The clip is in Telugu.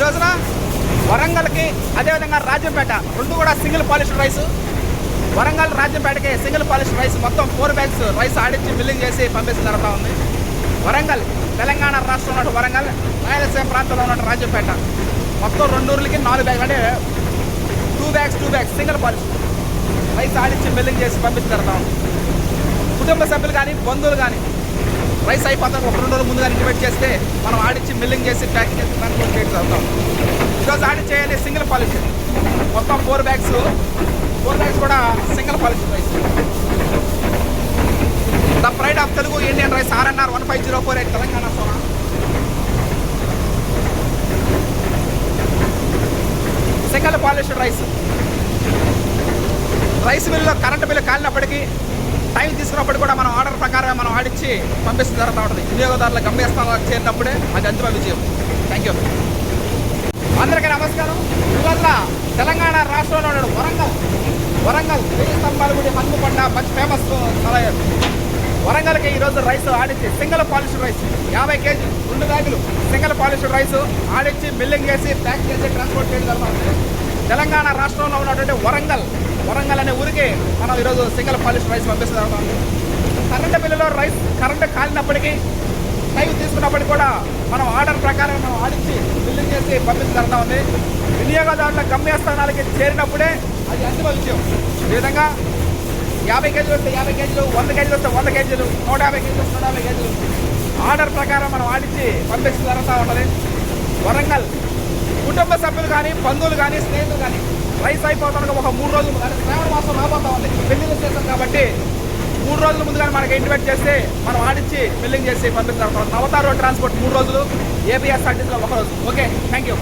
రోజున వరంగల్కి అదేవిధంగా రాజంపేట రెండు కూడా సింగిల్ పాలిష్డ్ రైస్. వరంగల్ రాజంపేటకి సింగిల్ పాలిష్డ్ రైస్ మొత్తం 4 బ్యాగ్స్ రైస్ ఆడించి మిల్లింగ్ చేసి పంపిస్తూ జరుగుతూ ఉంది. వరంగల్ తెలంగాణ రాష్ట్రంలో ఉన్న వరంగల్, రాయలసీమ ప్రాంతంలో ఉన్న రాజంపేట మొత్తం 2 ఊర్లకి 4 బ్యాగ్స్ అంటే 2 బ్యాగ్స్ సింగిల్ పాలిష్డ్ రైస్ ఆడించి మిల్లింగ్ చేసి పంపిస్తూ జరుగుతూ ఉంది. కుటుంబ సభ్యులు కానీ బంధువులు కానీ రైస్ అయిపోతాం 1-2 రోజులు ముందుగా ఇంటిమేట్ చేస్తే మనం ఆడించి మిల్లింగ్ చేసి ప్యాకింగ్ చేసి ట్రాన్స్పోర్ట్ చేయడం జరుగుతాం. ఈరోజు ఆడిట్ చేయాలి సింగిల్ పాలిష్ మొత్తం 4 బ్యాగ్స్ కూడా single polish rice. The pride of Telugu Indian rice RNR 15048 Telangana Sona. Single polished rice మిల్లులో కరెంటు బిల్లు కాలినప్పటికీ టైం తీసుకున్నప్పుడు కూడా మనం ఆర్డర్ ప్రకారం మనం ఆడిచ్చి పంపిస్తూ జరుగుతూ ఉంటుంది. వినియోగదారుల గమ్యస్థానాలకు చేరినప్పుడే అది అంతిమ విజయం. Thank you. అందరికీ నమస్కారం. ఇవాళ తెలంగాణ రాష్ట్రంలో వరంగల్ 1000 స్తంభాల గుడి హన్మకొండ మంచి ఫేమస్ స్థలం. వరంగల్కి ఈరోజు రైస్ ఆడించి సింగిల్ పాలిష్డ్ రైస్ 50 కేజీలు 2 బ్యాగులు సింగిల్ పాలిష్డ్ రైస్ ఆడించి మిల్లింగ్ చేసి ప్యాక్ చేసి ట్రాన్స్పోర్ట్ చేయడం జరుగుతుంది. తెలంగాణ రాష్ట్రంలో ఉన్నటువంటి వరంగల్ అనే ఊరికి మనం ఈరోజు సింగిల్ పాలిష్డ్ రైస్ పంపిస్తూ జరుగుతుంది. కరెంటు బిల్లులో కరెంటు కాలినప్పటికీ టైం తీసుకున్నప్పటికీ కూడా మనం ఆర్డర్ ప్రకారం మనం ఆడించి బిల్లింగ్ చేసి పంపిస్తూ జరుగుతూ ఉంది. వినియోగదారుల గమ్యస్థానాలకి చేరినప్పుడే అది అంతిమ విజయం. ఈ విధంగా 50 కేజీలు వస్తే 50 కేజీలు, 100 కేజీలు వస్తే 100 కేజీలు, 150 కేజీలు వస్తే 150 కేజీలు ఆర్డర్ ప్రకారం మనం ఆడించి పంపిస్తూ జరుగుతూ ఉంటుంది. వరంగల్ కుటుంబ సభ్యులు కానీ బంధువులు కానీ స్నేహితులు కానీ రైస్ అయిపోతానికి ఒక 3 రోజులు అంటే శ్రావణ మాసం రాబోతా ఉంది, పెళ్లిళ్ళు చేస్తాం కాబట్టి 3 రోజుల ముందుగానే మనకి ఇంటిమేట్ చేస్తే మనం ఆడించి మిల్లింగ్ చేసి పంపిస్తూ జరుగుతుంది. అవతార్ రోడ్ ట్రాన్స్పోర్ట్ 3 రోజులు, APSRTCలో 1 రోజు. Okay, thank you.